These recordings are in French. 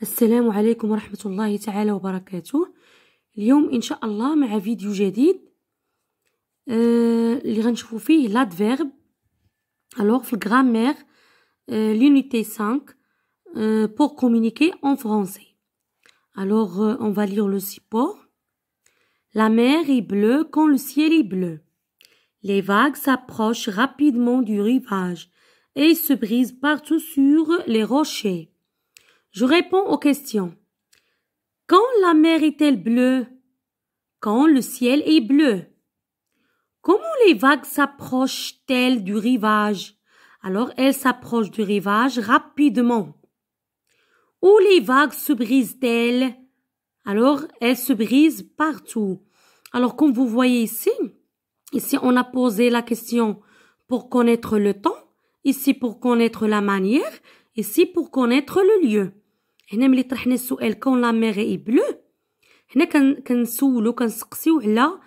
السلام عليكم ورحمة الله تعالى وبركاته. اليوم إن شاء الله مع فيديو جديد اللي غنشوفو فيه l'adverbe. Alors في الجرامير l'unité 5 pour communiquer en français. Alors on va lire le support. La mer est bleue quand le ciel est bleu. Les vagues s'approchent rapidement du rivage et se brisent partout sur les rochers. Je réponds aux questions. Quand la mer est-elle bleue? Quand le ciel est bleu? Comment les vagues s'approchent-elles du rivage? Alors, elles s'approchent du rivage rapidement. Où les vagues se brisent-elles? Alors, elles se brisent partout. Alors, comme vous voyez ici on a posé la question pour connaître le temps, ici pour connaître la manière, ici pour connaître le lieu. هنا ملي طرحنا السؤال كون لا ميغ اي بلو، هنا كنسولو كنسقسيو على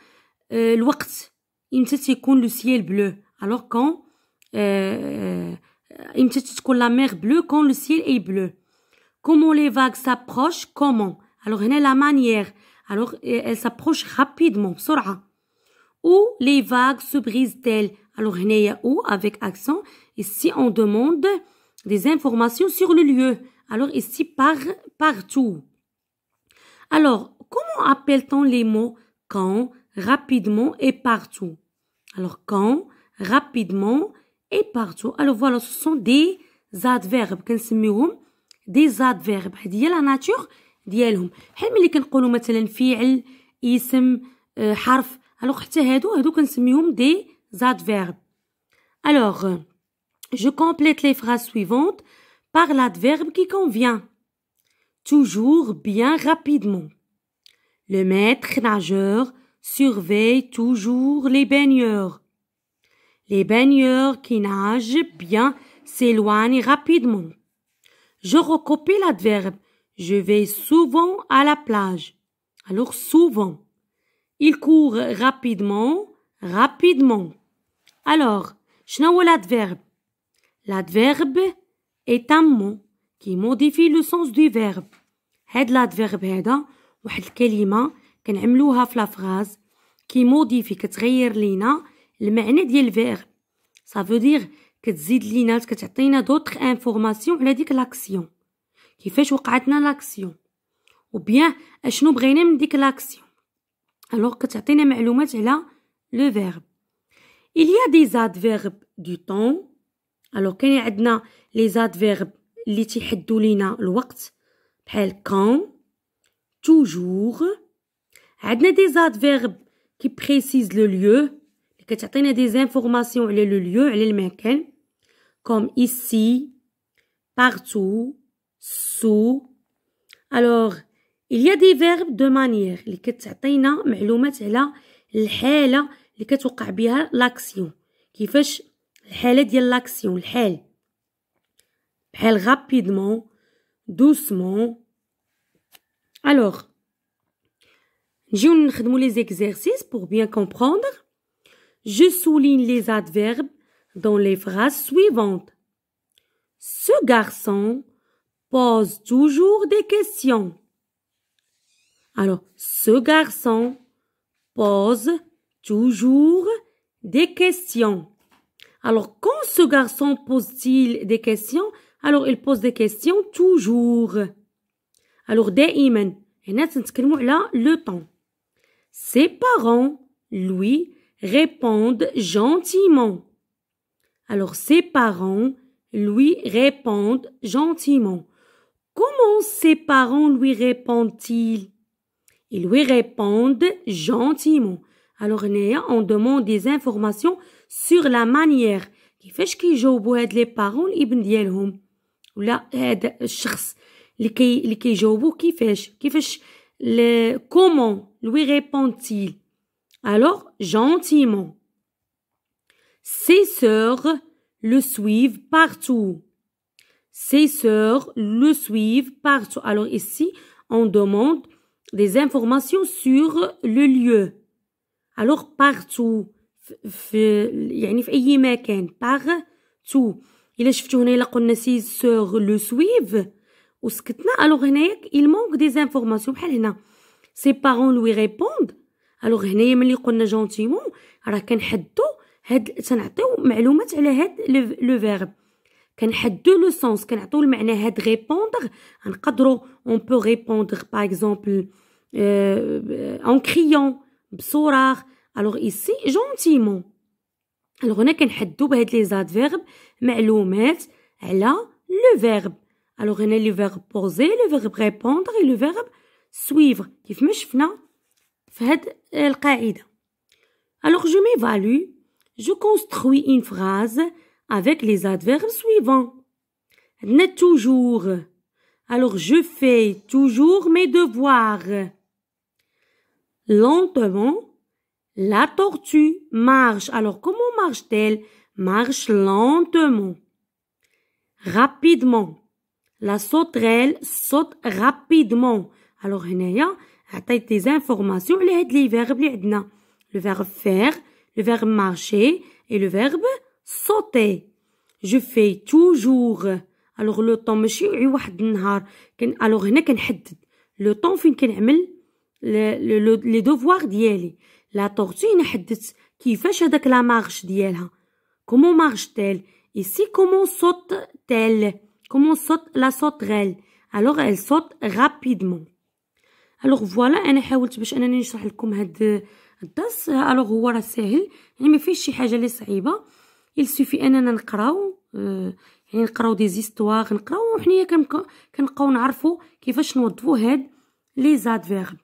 الوقت امتى تيكون لو سيل بلو. الوغ كون امتى تكون لا ميغ بلو كون لو سيل اي بلو. كومون لي فاغ سابروش كومون. الوغ هنا لا مانيير. الوغ ال سابروش رابيدمون بسرعه. Où les vagues se brisent-elles? Alors هنايا où avec accent. Ici on demande des informations sur le lieu. Alors ici partout. Alors comment appelle-t-on les mots quand, rapidement et partout? Alors quand, rapidement et partout. Alors voilà, ce sont des adverbes. كنسميوهم des adverbes. هذه هي la nature ديالهم. بحال ملي كنقولوا مثلا فعل، اسم، حرف. Alors حتى هادو كنسميوهم des adverbes. Alors je complète les phrases suivantes par l'adverbe qui convient. Toujours, bien, rapidement. Le maître nageur surveille toujours les baigneurs. Les baigneurs qui nagent bien s'éloignent rapidement. Je recopie l'adverbe. Je vais souvent à la plage. Alors souvent. Il court rapidement, rapidement. Alors, شنو هو l'adverbe? L'adverbe est un mot qui modifie le sens du verbe. هاد l'adverbe هذا واحد الكلمة كنعملوها في لافراز كي موديفي كتغير لينا المعنى ديال الفيرب. ça veut dire كتزيد لينا كتعطينا d'autres informations على ديك لاكسيون، كيفاش وقعتنا لاكسيون ou bien اشنو بغينا من ديك لاكسيون. alors كتعطينا معلومات على le verbe. il y a des adverbes du temps. alors كاين عندنا les adverbes اللي تيحدوا لينا الوقت بحال quand, toujours. عندنا des adverbes qui précisent le lieu اللي كتعطينا des informations على le lieu على المكان comme ici, partout, sous. alors il y a des verbes de manière اللي كتعطينا معلومات على الحالة اللي كتوقع بها لاكسيون، كيفاش الحالة ديال لاكسيون، الحال بحال rapidement, doucement. alors نجيو نخدمو les exercices pour bien comprendre. je souligne les adverbes dans les phrases suivantes. Ce garçon pose toujours des questions. alors ce garçon pose toujours des questions. alors quand ce garçon pose-t-il des questions? alors il pose des questions toujours. alors دائما هنا تنتكلموا على le temps. ses parents lui répondent gentiment. alors ses parents lui répondent gentiment. comment ses parents lui répondent-ils? ils lui répondent gentiment. alors هنايا on demande des informations sur la manière كيفاش كيجاوبوا هاد لي بارون الابن ديالهم ولا هذا الشخص اللي كيجاوبوا كيفاش comment lui répond-il? alors gentiment. ses sœurs le suivent partout. ses sœurs le suivent partout. alors ici on demande des informations sur le lieu. alors partout يعني في أي مكان partout. إلا شفتو هنا إلا قلنا ses sœurs le suivent وسكتنا الوغ هنايا il manque des informations بحال هنا ses parents lui répondent الوغ هنايا ملي قلنا جونتيمون راه كنحدو هاد تنعطيو معلومات على هاد لو فيرب كنحدو لو سونس كنعطيو المعنى هاد ريبوندر نقدروا on peut répondre par exemple en criant بصراخ alors ici gentiment alors هنا كنحدو بهاد لي زادفيرب معلومات على لو فيرب alors هنا لو فيرب poser لو فيرب répondre et لو فيرب suivre كيف ما شفنا في هاد القاعده alors je m'évalue je construis une phrase avec les adverbes suivants عندنا toujours alors je fais toujours mes devoirs lentement la tortue marche alors comment marche-t-elle marche lentement rapidement la sauterelle saute rapidement alors هنايا عطيت des informations على هاد لي فيرب اللي عندنا le verbe faire le verbe marcher et le verbe sauter je fais toujours alors le temps ماشي واحد النهار alors هنا كنحدد le temps فين كنعمل لي دوفوار ديالي لا طورتي هنا حددت كيفاش هذاك لا مارش ديالها comment marche-t-elle ici comment saute-t-elle comment saute la sauterelle alors elle saute rapidement alors voilà انا حاولت باش انني نشرح لكم هاد الدرس alors هو راه ساهل يعني ما فيش شي حاجه اللي صعيبه il suffit اننا نقراو يعني نقراو دي زيستوار نقراو وحنايا كنبقاو نعرفوا كيفاش نوظفوا هاد لي زادفيرب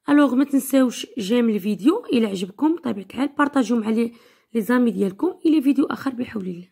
alors ما تنساوش جيم الفيديو الى عجبكم بطبيعه الحال بارطاجيو مع لي زامي ديالكم الى فيديو اخر بحول الله.